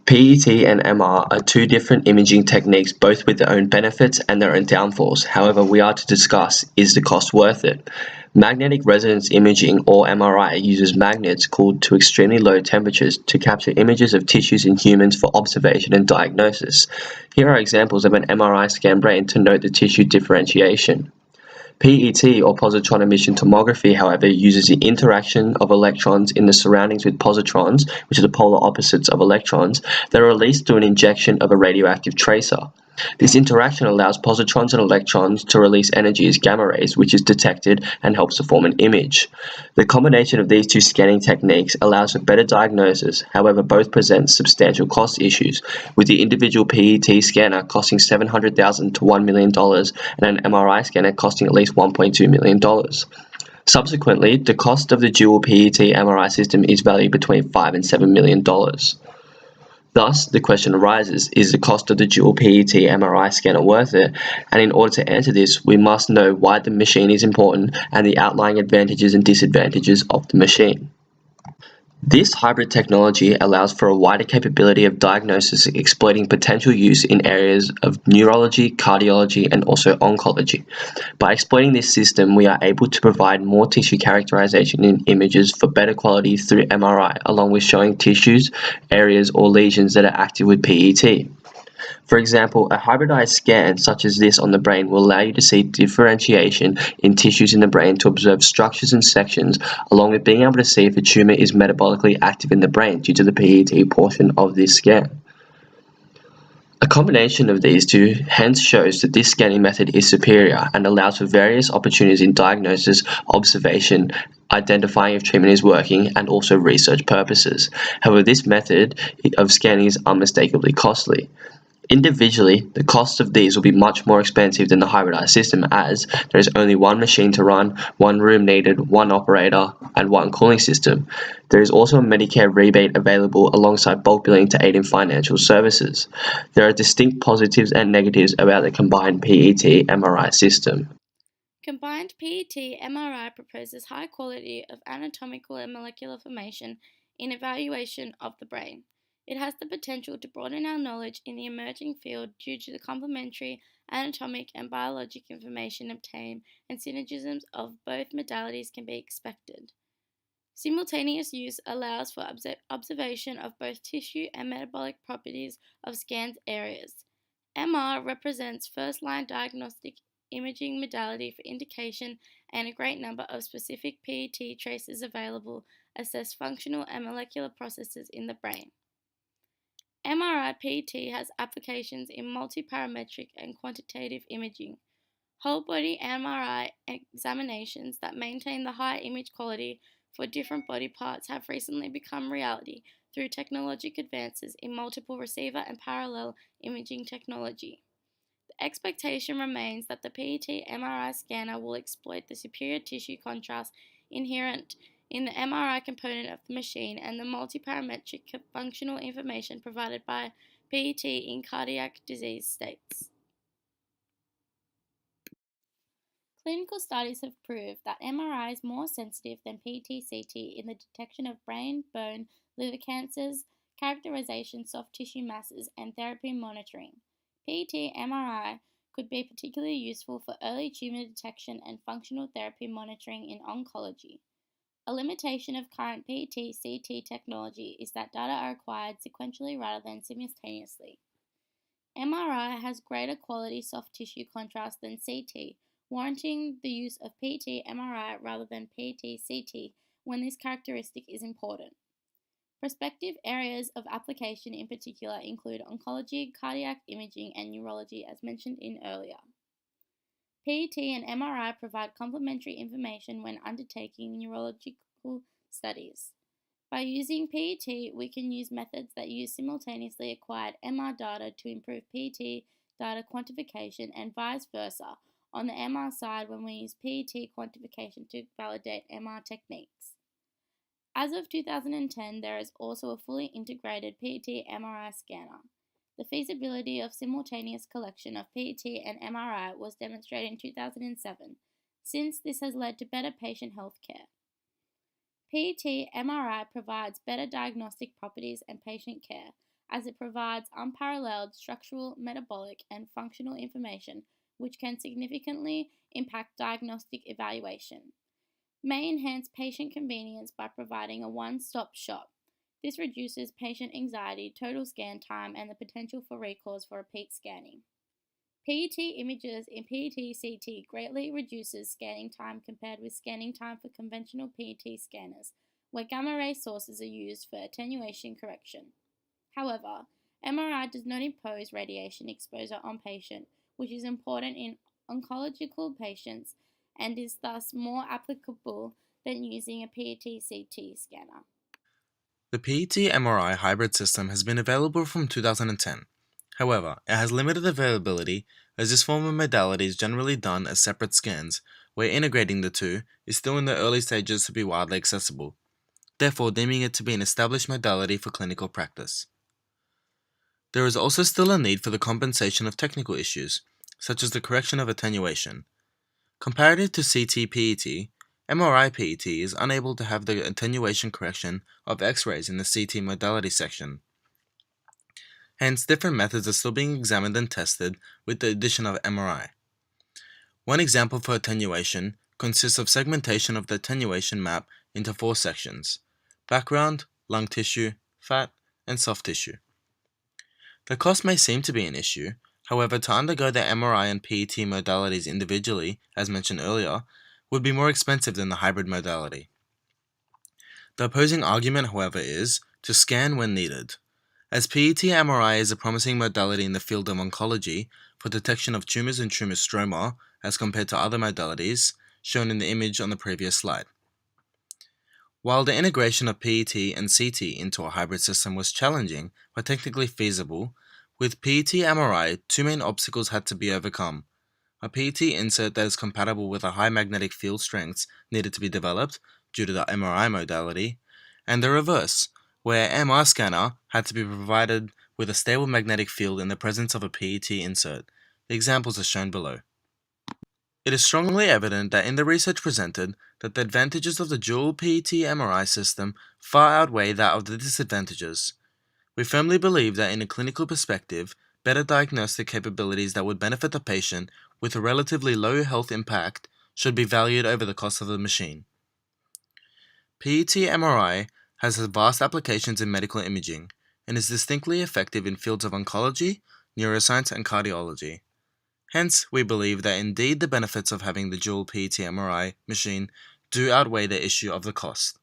PET and MR are two different imaging techniques, both with their own benefits and their own downfalls. However, we are to discuss, is the cost worth it? Magnetic resonance imaging, or MRI, uses magnets cooled to extremely low temperatures to capture images of tissues in humans for observation and diagnosis. Here are examples of an MRI scan brain to note the tissue differentiation. PET, or positron emission tomography, however, uses the interaction of electrons in the surroundings with positrons, which are the polar opposites of electrons, that are released through an injection of a radioactive tracer. This interaction allows positrons and electrons to release energy as gamma rays, which is detected and helps to form an image. The combination of these two scanning techniques allows for better diagnosis, however both present substantial cost issues, with the individual PET scanner costing $700,000 to $1 million and an MRI scanner costing at least $1.2 million. Subsequently, the cost of the dual PET MRI system is valued between $5 and $7 million. Thus, the question arises, is the cost of the dual PET MRI scanner worth it? And in order to answer this, we must know why the machine is important and the outlying advantages and disadvantages of the machine. This hybrid technology allows for a wider capability of diagnosis, exploiting potential use in areas of neurology, cardiology, and also oncology. By exploiting this system, we are able to provide more tissue characterization in images for better quality through MRI, along with showing tissues, areas, or lesions that are active with PET. For example, a hybridized scan such as this on the brain will allow you to see differentiation in tissues in the brain to observe structures and sections, along with being able to see if a tumor is metabolically active in the brain due to the PET portion of this scan. A combination of these two hence shows that this scanning method is superior and allows for various opportunities in diagnosis, observation, identifying if treatment is working, and also research purposes. However, this method of scanning is unmistakably costly. Individually, the cost of these will be much more expensive than the hybridized system, as there is only one machine to run, one room needed, one operator, and one cooling system. There is also a Medicare rebate available alongside bulk billing to aid in financial services. There are distinct positives and negatives about the combined PET MRI system. Combined PET MRI proposes high quality of anatomical and molecular information in evaluation of the brain. It has the potential to broaden our knowledge in the emerging field due to the complementary anatomic and biologic information obtained, and synergisms of both modalities can be expected. Simultaneous use allows for observation of both tissue and metabolic properties of scanned areas. MR represents first-line diagnostic imaging modality for indication, and a great number of specific PET traces available assess functional and molecular processes in the brain. MRI PET has applications in multiparametric and quantitative imaging. Whole body MRI examinations that maintain the high image quality for different body parts have recently become reality through technological advances in multiple receiver and parallel imaging technology. The expectation remains that the PET MRI scanner will exploit the superior tissue contrast inherent in the MRI component of the machine and the multiparametric functional information provided by PET in cardiac disease states. Clinical studies have proved that MRI is more sensitive than PET-CT in the detection of brain, bone, liver cancers, characterization soft tissue masses, and therapy monitoring. PET MRI could be particularly useful for early tumor detection and functional therapy monitoring in oncology. A limitation of current PET-CT technology is that data are acquired sequentially rather than simultaneously. MRI has greater quality soft tissue contrast than CT, warranting the use of PET MRI rather than PET CT when this characteristic is important. Prospective areas of application in particular include oncology, cardiac imaging, and neurology, as mentioned in earlier. PET and MRI provide complementary information when undertaking neurological studies. By using PET, we can use methods that use simultaneously acquired MR data to improve PET data quantification, and vice versa on the MR side when we use PET quantification to validate MR techniques. As of 2010, there is also a fully integrated PET MRI scanner. The feasibility of simultaneous collection of PET and MRI was demonstrated in 2007, since this has led to better patient health care. PET MRI provides better diagnostic properties and patient care, as it provides unparalleled structural, metabolic, and functional information which can significantly impact diagnostic evaluation. May enhance patient convenience by providing a one-stop shop. This reduces patient anxiety, total scan time, and the potential for recalls for repeat scanning. PET images in PET-CT greatly reduces scanning time compared with scanning time for conventional PET scanners, where gamma ray sources are used for attenuation correction. However, MRI does not impose radiation exposure on patient, which is important in oncological patients and is thus more applicable than using a PET-CT scanner. The PET-MRI hybrid system has been available from 2010. However, it has limited availability as this form of modality is generally done as separate scans, where integrating the two is still in the early stages to be widely accessible, therefore deeming it to be an established modality for clinical practice. There is also still a need for the compensation of technical issues, such as the correction of attenuation. Comparative to CT-PET, MRI-PET is unable to have the attenuation correction of X-rays in the CT modality section. Hence, different methods are still being examined and tested with the addition of MRI. One example for attenuation consists of segmentation of the attenuation map into 4 sections: background, lung tissue, fat, and soft tissue. The cost may seem to be an issue. However, to undergo the MRI and PET modalities individually, as mentioned earlier, would be more expensive than the hybrid modality. The opposing argument, however, is to scan when needed. As PET MRI is a promising modality in the field of oncology for detection of tumors and tumor stroma as compared to other modalities, shown in the image on the previous slide. While the integration of PET and CT into a hybrid system was challenging but technically feasible, with PET MRI, 2 main obstacles had to be overcome. A PET insert that is compatible with a high magnetic field strengths needed to be developed due to the MRI modality, and the reverse, where MR scanner had to be provided with a stable magnetic field in the presence of a PET insert. The examples are shown below. It is strongly evident that in the research presented that the advantages of the dual PET MRI system far outweigh that of the disadvantages. We firmly believe that in a clinical perspective, better diagnostic capabilities that would benefit the patient with a relatively low health impact should be valued over the cost of the machine. PET MRI has vast applications in medical imaging and is distinctly effective in fields of oncology, neuroscience, and cardiology. Hence, we believe that indeed the benefits of having the dual PET MRI machine do outweigh the issue of the cost.